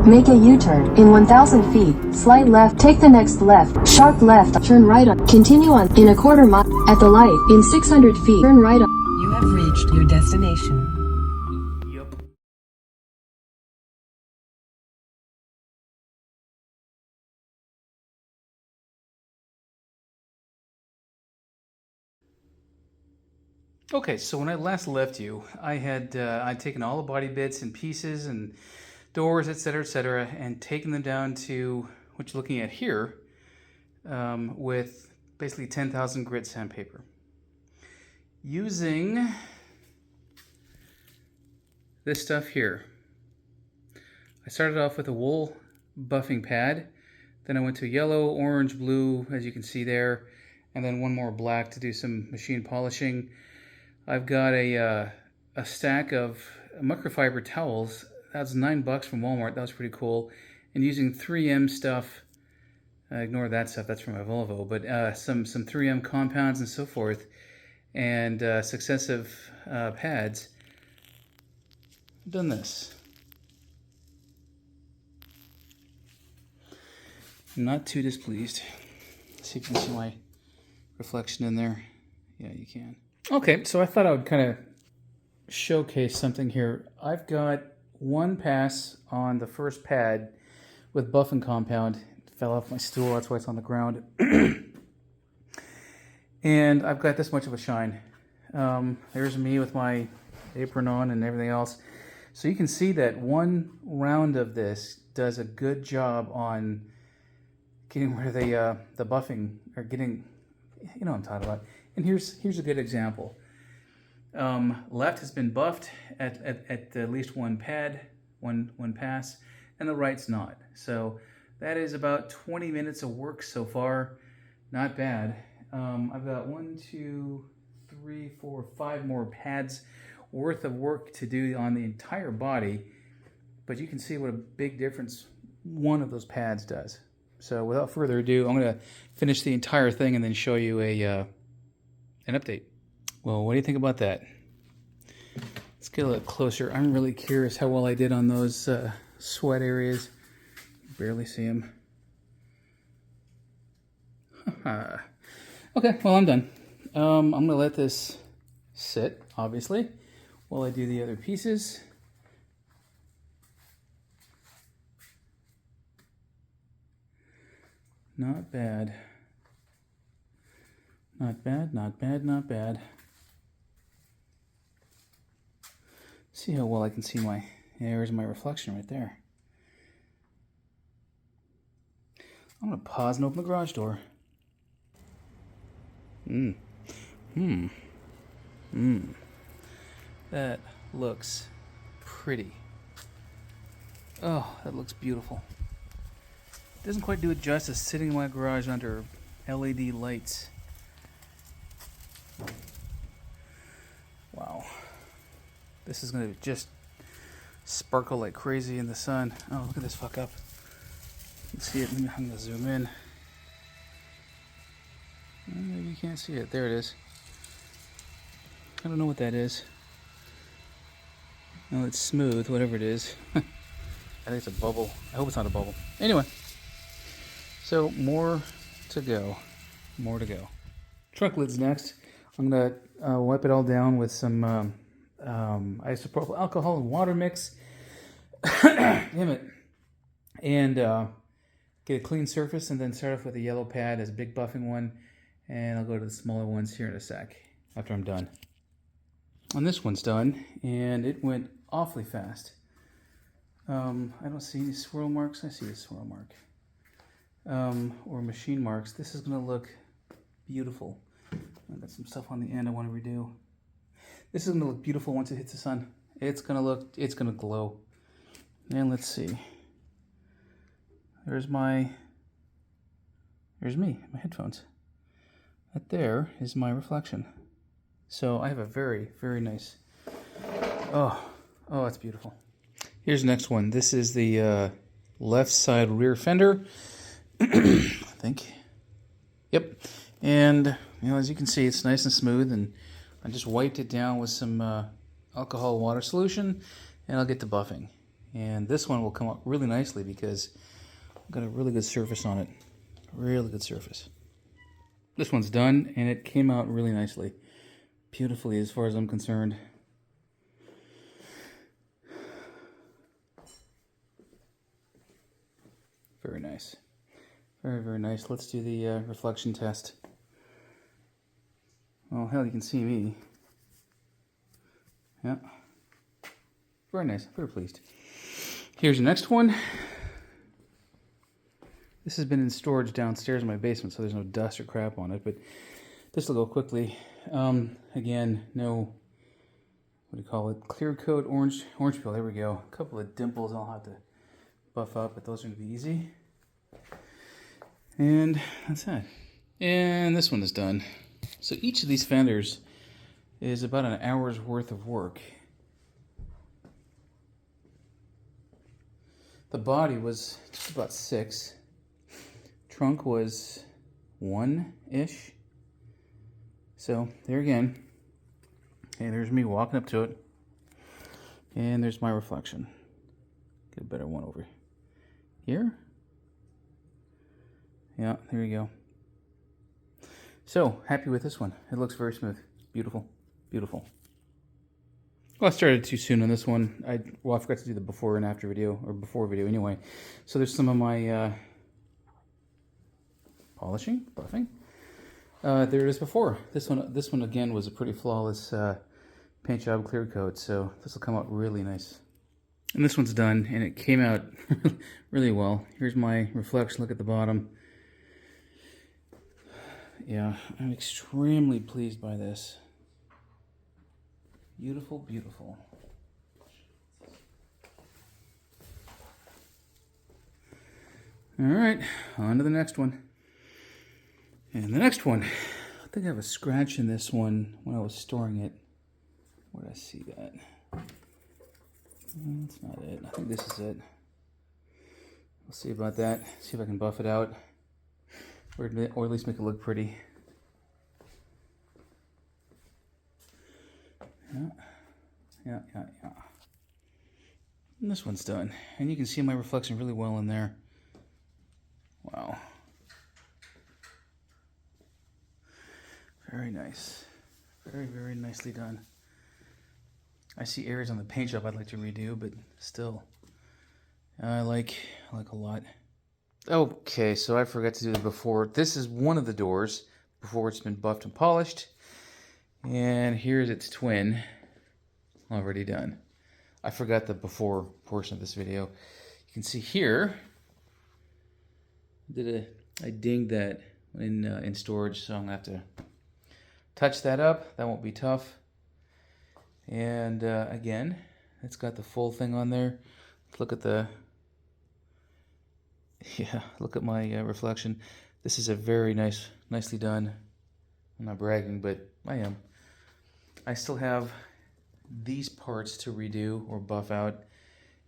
Make a U-turn. In 1,000 feet, slide left, take the next left, sharp left, turn right on, continue on, in a quarter mile, at the light, in 600 feet, turn right on. You have reached your destination. Yup. Okay, so when I last left you, I'd taken all the body bits and pieces and doors, etc., and taken them down to what you're looking at here, with basically 10,000 grit sandpaper. Using this stuff here. I started off with a wool buffing pad, then I went to yellow, orange, blue, as you can see there, and then one more black to do some machine polishing. I've got a stack of microfiber towels. That's $9 from Walmart. That was pretty cool. And using 3M stuff, ignore that stuff, that's from my Volvo, but some 3M compounds and so forth, and successive pads. I've done this. I'm not too displeased. Let's see if you can see my reflection in there. Yeah, you can. Okay, so I thought I would kind of showcase something here. I've got one pass on the first pad with buffing compound. It fell off my stool, that's why it's on the ground. And I've got this much of a shine. There's me with my apron on and everything else. So you can see that one round of this does a good job on getting rid of the buffing, or getting, you know what I'm talking about. And here's a good example. Left has been buffed at least one pad, one pass, and the right's not. So that is about 20 minutes of work so far. Not bad. I've got 1, 2, 3, 4, 5 more pads worth of work to do on the entire body, but you can see what a big difference one of those pads does. So without further ado, I'm going to finish the entire thing and then show you an update. Well, what do you think about that? Let's get a little closer. I'm really curious how well I did on those sweat areas. Barely see them. Okay, well, I'm done. I'm going to let this sit, obviously, while I do the other pieces. Not bad. Not bad, not bad, not bad. See how well I can see my, there's my reflection right there. I'm going to pause and open the garage door. That looks pretty. Oh, that looks beautiful. Doesn't quite do it justice sitting in my garage under LED lights. Wow. This is going to just sparkle like crazy in the sun. Oh, look at this fuck up. You can see it. I'm going to zoom in. Maybe you can't see it. There it is. I don't know what that is. No, it's smooth, whatever it is. I think it's a bubble. I hope it's not a bubble. Anyway. So, more to go. More to go. Truck lid's next. I'm going to wipe it all down with some isopropyl alcohol and water mix. Damn it. And get a clean surface, and then start off with a yellow pad as a big buffing one. And I'll go to the smaller ones here in a sec after I'm done. And this one's done, and it went awfully fast. I don't see any swirl marks. I see a swirl mark. Or machine marks. This is going to look beautiful. I've got some stuff on the end I want to redo. This is going to look beautiful once it hits the sun. It's going to glow. And let's see. There's me, my headphones. That there is my reflection. So I have a very, very nice, oh, it's beautiful. Here's the next one. This is the left side rear fender. I think. Yep. And, you know, as you can see, it's nice and smooth, and I just wiped it down with some alcohol water solution, and I'll get to buffing. And this one will come out really nicely because I've got a really good surface on it. Really good surface. This one's done, and it came out really nicely. Beautifully, as far as I'm concerned. Very nice. Very, very nice. Let's do the reflection test. Well, hell, you can see me. Yeah. Very nice. Very pleased. Here's the next one. This has been in storage downstairs in my basement, so there's no dust or crap on it, but this will go quickly. Again, no, what do you call it? Clear coat, orange peel. There we go. A couple of dimples I'll have to buff up, but those are going to be easy. And that's that. And this one is done. So each of these fenders is about an hour's worth of work. The body was just about 6. Trunk was 1-ish. So there again. Okay, there's me walking up to it. And there's my reflection. Get a better one over here. Yeah, there you go. So, happy with this one. It looks very smooth. Beautiful. Beautiful. Well, I started too soon on this one. I forgot to do the before and after video, or before video anyway. So there's some of my polishing, buffing. There it is before. This one again was a pretty flawless paint job clear coat, so this will come out really nice. And this one's done, and it came out really well. Here's my reflection. Look at the bottom. Yeah, I'm extremely pleased by this. Beautiful, beautiful. All right, on to the next one. And the next one, I think I have a scratch in this one when I was storing it. Where did I see that? That's not it. I think this is it. We'll see about that. See if I can buff it out. Or at least make it look pretty. Yeah. And this one's done. And you can see my reflection really well in there. Wow. Very nice. Very, very nicely done. I see areas on the paint job I'd like to redo, but still, I like a lot. Okay, so I forgot to do the before. This is one of the doors before it's been buffed and polished. And here's its twin, already done. I forgot the before portion of this video. You can see here, I dinged that in storage, so I'm gonna have to touch that up. That won't be tough. And again, it's got the full thing on there. Look at look at my reflection. This is a very nicely done. I'm not bragging, but I am. I still have these parts to redo or buff out,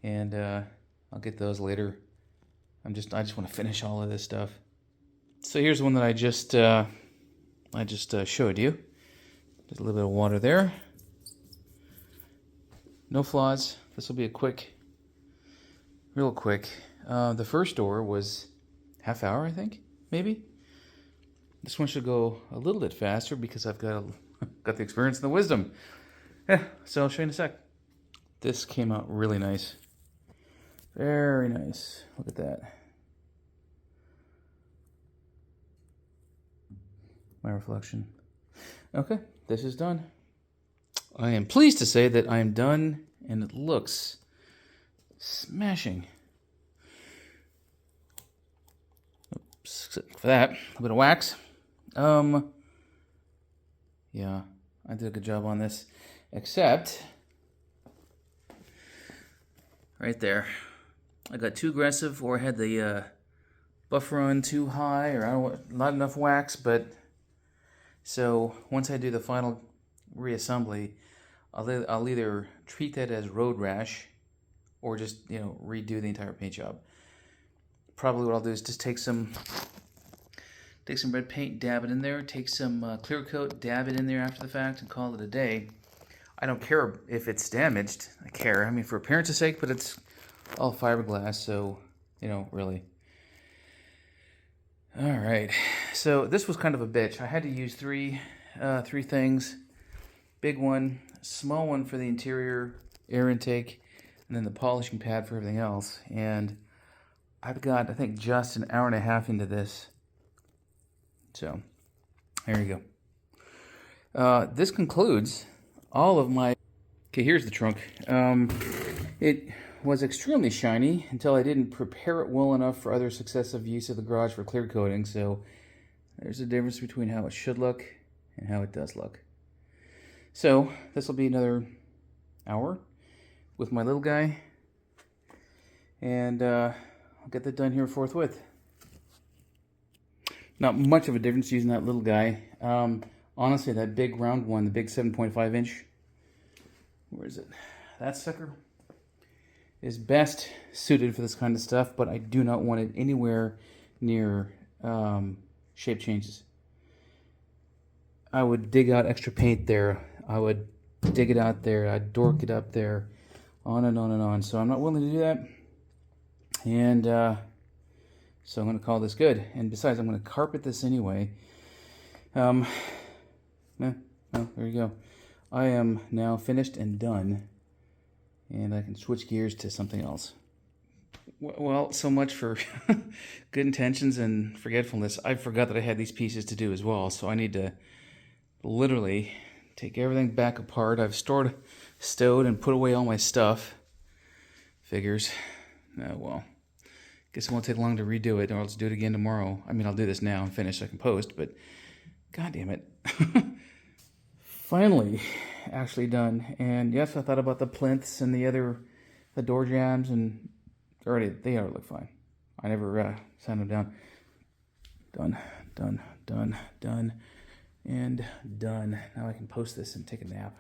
and I'll get those later. I just want to finish all of this stuff. So here's one that I just showed you. Just a little bit of water there. No flaws. This will be a real quick. The first door was half hour, I think, maybe. This one should go a little bit faster because I've got the experience and the wisdom. Yeah, so I'll show you in a sec. This came out really nice. Very nice. Look at that. My reflection. Okay, this is done. I am pleased to say that I am done, and it looks smashing. Oops, for that, a bit of wax. Yeah, I did a good job on this, except right there, I got too aggressive, or I had the buffer on too high, or not enough wax. But so once I do the final reassembly, I'll either treat that as road rash, or just redo the entire paint job. Probably what I'll do is just take some red paint, dab it in there, take some clear coat, dab it in there after the fact, and call it a day. I don't care if it's damaged. I care, for appearance's sake, but it's all fiberglass, so, you know, really. All right, so this was kind of a bitch. I had to use three things. Big one, small one for the interior air intake, and then the polishing pad for everything else. And I've got, I think, just an hour and a half into this. So, there you go. This concludes all of my... Okay, here's the trunk. It was extremely shiny until I didn't prepare it well enough for other successive use of the garage for clear coating. So, there's a difference between how it should look and how it does look. So, this will be another hour with my little guy. And I'll get that done here forthwith. Not much of a difference using that little guy. Honestly, that big round one, the big 7.5 inch, where is it? That sucker is best suited for this kind of stuff, but I do not want it anywhere near shape changes. I would dig out extra paint there. I would dig it out there. I'd dork it up there. On and on and on. So I'm not willing to do that. And so I'm going to call this good. And besides, I'm going to carpet this anyway. Well, there you go. I am now finished and done. And I can switch gears to something else. Well, so much for good intentions and forgetfulness. I forgot that I had these pieces to do as well. So I need to literally take everything back apart. I've stowed and put away all my stuff. Figures. Oh, well. Guess it won't take long to redo it, or I'll just do it again tomorrow. I mean, I'll do this now and finish so I can post, but god damn it. Finally, actually done. And yes, I thought about the plinths and the door jambs, and they already look fine. I never sand them down. Done, and done. Now I can post this and take a nap.